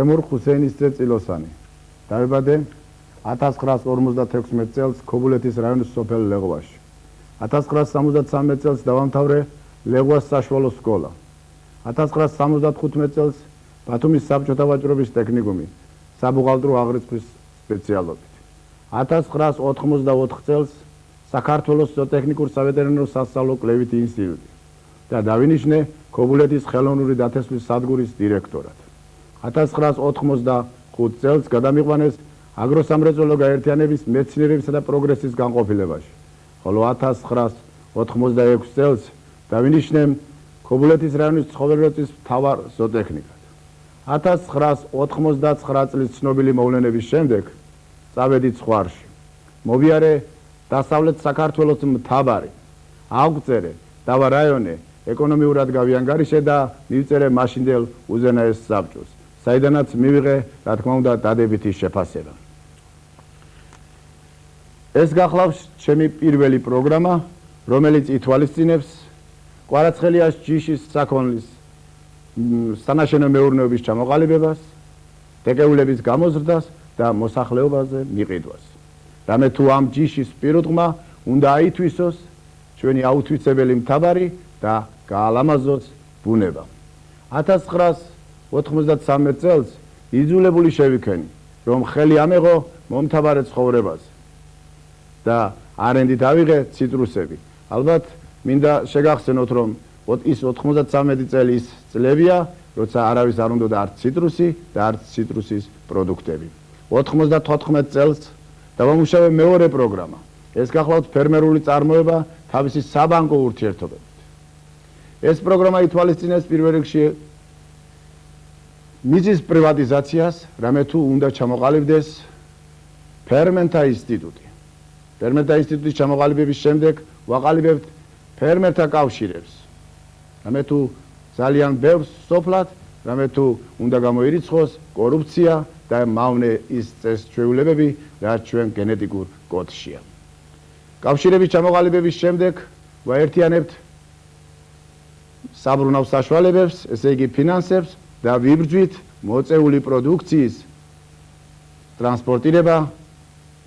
თემურ ხუსეინისძე წილოსანი. დაიბადე 1956 წელს ქობულეთის რაიონის სოფელ ლეღვაში. 1973 წელს დავამთავრე ლეღვას საშუალო სკოლა. 1975 წელს ბათუმის საბჭოთა ვაჭრობის ტექნიკუმი საბუღალტრო აღრიცხვის სპეციალობით. 1984 წელს საქართველოს ზოოტექნიკურ სავეტერინარო სასწავლო კვლევითი ინსტიტუტი და დავინიშნე ქობულეთის ხელოვნური დათესვის სადგურის დირექტორად. 1985 წელს გადამიყვანეს აგროსამრეწველო გაერთიანების მეცნიერებისა და პროგრესის განყოფილებაში, ხოლო 1986 წელს დავინიშნე ქობულეთის რაიონის ცხოველრეწვის მთავარ ზოოტექნიკად. 1999 წლის ცნობილი მოვლენების შემდეგ წავედი ცხვარში. მოვიარე დასავლეთ საქართველოს მთავარი, აღვწერე დავა რაიონე ეკონომიურად გავიანგარიშე და მივწერე მაშინდელ უზენაეს საბჭოს, საიდანაც მივიღე, რა თქმა უნდა, დადებითი შეფასება. ეს გახლავს ჩემი პირველი პროგრამა, რომელიც ითვალისწინებს კვარაცხელიას ჯიშის საქონლის სანაშენო მეურნეობის ჩამოყალიბებას, დეკეულების გამოზრდას და მოსახლეობაზე მიყიდვას. რამე თუ ამ ჯიშის პირუტყმა უნდა აითვისოს ჩვენი აუთვისებელი მთავარი და გაალამაზოს ბუნება. 1993 წელს იძულებული შევიქენი, რომ ხელი ამეღო მომთაბარე ცხოვრებაზე და არენდით ავიღე ციტრუსები. ალბათ მინდა შეგახსენოთ, რომ ის 93 წელი ის წლებია, როცა არავის არ უნდა არც ციტრუსი და არც ციტრუსის პროდუქტები. 94 წელს დავამუშავე მეორე პროგრამა. ეს გახლავთ ფერმერული წარმოება თავისი საბანკო ურთიერთობებით. ეს პროგრამა ითვალისწინებს პირველ რიგში მიწის პრივატიზაციას, რამე თუ უნდა ჩამოყალიბდეს ფერმერთა ინსტიტუტი. ფერმერთა ინსტიტუტის ჩამოყალიბების შემდეგ ვაყალიბებთ ფერმერთა კავშირებს. რამე თუ ძალიან ბევრს სოფლად, რამე თუ უნდა გამოირიცხოს კორუფცია და მავნე ის წესჩვეულებები, რაც ჩვენ გენეტიკურ კოდშია. კავშირების ჩამოყალიბების შემდეგ ვაერთიანებთ საბრუნავ საშუალებებს, ესე იგი ფინანსებს და ვიბრძვით მოწეული პროდუქციის ტრანსპორტირება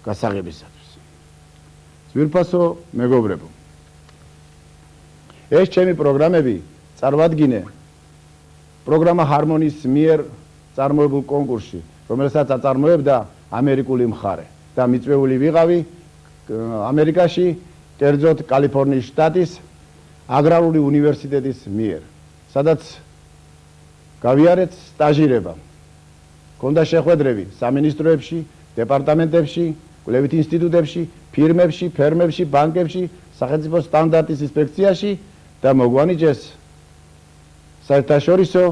გასაღებისათვის. ძვირფასო მეგობრებო, ეს ჩემი პროგრამები წარვადგინე პროგრამა ჰარმონიის მიერ წარმოებულ კონკურსში, რომელსაც აწარმოებდა ამერიკული მხარე და მიწვეული ვიყავი ამერიკაში, კერძოდ კალიფორნიის შტატის აგრარული უნივერსიტეტის მიერ, სადაც გავიარეთ სტაჟირება. ჰქონდა შეხვედრები სამინისტროებში, დეპარტამენტებში, კვლევით ინსტიტუტებში, ფირმებში, ფერმებში, ბანკებში, სახელმწიფო სტანდარტის ინსპექციაში და მოგვანიჭეს საერთაშორისო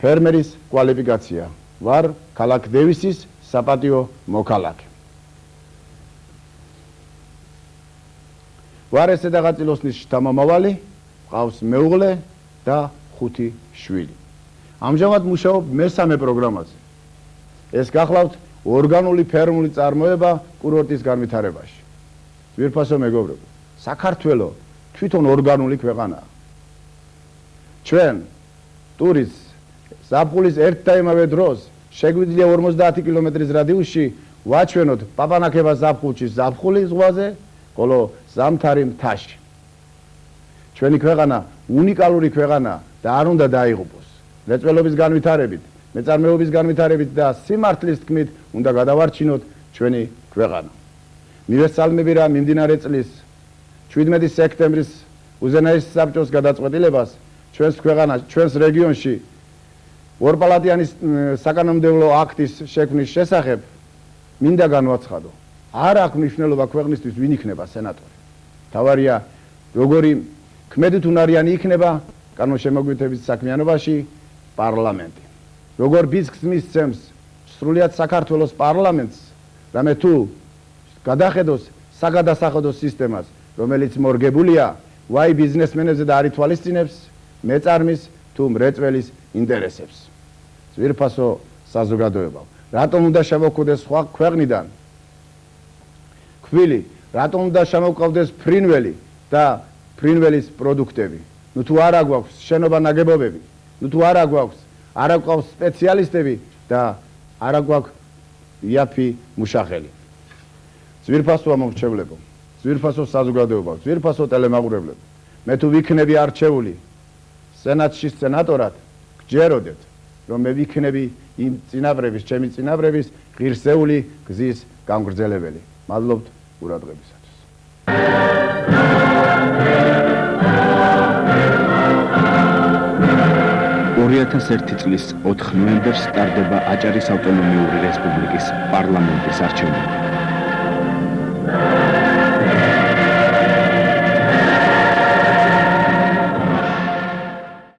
ფერმერის კვალიფიკაცია. ვარ ქალაქ დევისის საპატიო მოქალაქე. ვარ ესე დაღაწილოსნის შთამომავალი, მყავს მეუღლე და 5 შვილი. ამჟამად მუშაობ მესამე პროგრამაზე. ეს გახლავთ ორგანული ფერმული წარმოება კურორტის განვითარებაში. ძვირფასო მეგობრებო, საქართველო თვითონ ორგანული ქვეყანაა. ჩვენ ტურის ზაფხულის ერთ და იმავე დროს შეგვიძლია 50 კილომეტრის რადიუსში ვაჩვენოთ პაპანაკება ზაფხულში ზაფხულის ზღვაზე, ხოლო ზამთარი მთაში. ჩვენი ქვეყანა უნიკალური ქვეყანაა და არ უნდა დაიღუპოს. მრეწველობის განვითარებით, მეწარმეობის განვითარებით და სიმართლის თქმით უნდა გადავარჩინოთ ჩვენი ქვეყანა. მივესალმები რა მიმდინარე წლის 17 სექტემბრის უზენაეს საბჭოს გადაწყვეტილებას ჩვენს ქვეყანაში, ჩვენს რეგიონში ორპალატიანი საკანონმდებლო აქტის შექმნის შესახებ მინდა განვაცხადო. არ აქვს მნიშვნელობა ქვეყნისთვის ვინ იქნება სენატორი. თავარია როგორი ქმედითუნარიანი იქნება კანონშემოქმედების საქმიანობაში პარლამენტი. როგორ ბიძგს მისცემს სრულიად საქართველოს პარლამენტს, რამე თუ გადახედოს საგადასახადო სისტემას, რომელიც მორგებულია ვაი ბიზნესმენებზე და არ ითვალისწინებს მეწარმის თუ მრეწველის ინტერესებს. ძვირფასო საზოგადოებო, რატომ უნდა შემოგვხვდეს სხვა ქვეყნიდან ქვილი, რატომ უნდა შემოგვყავდეს ფრინველი და ფრინველის პროდუქტები? ნუ თუ არა გვაქვს შენობა ნაგებობები, ნუ თუ არა გვაქვს არა გვყავს სპეციალისტები და არა გვაქვს იაფი მუშახელი. ძვირფასოა მომრჩევლებო, ძვირფასო საზოგადოება, ძვირფასო ტელემაყურებლებო. მე თუ ვიქნები არჩეული სენატში სენატორად, გჯეროდეთ, რომ მე ვიქნები იმ წინაპრების, ჩემი წინაპრების ღირსეული გზის გამგრძელებელი. მადლობთ ყურადღებისათვის. 2001 წლის 4 ნოემბერს ტარდება აჭარის ავტონომიური რესპუბლიკის პარლამენტის არჩევნები.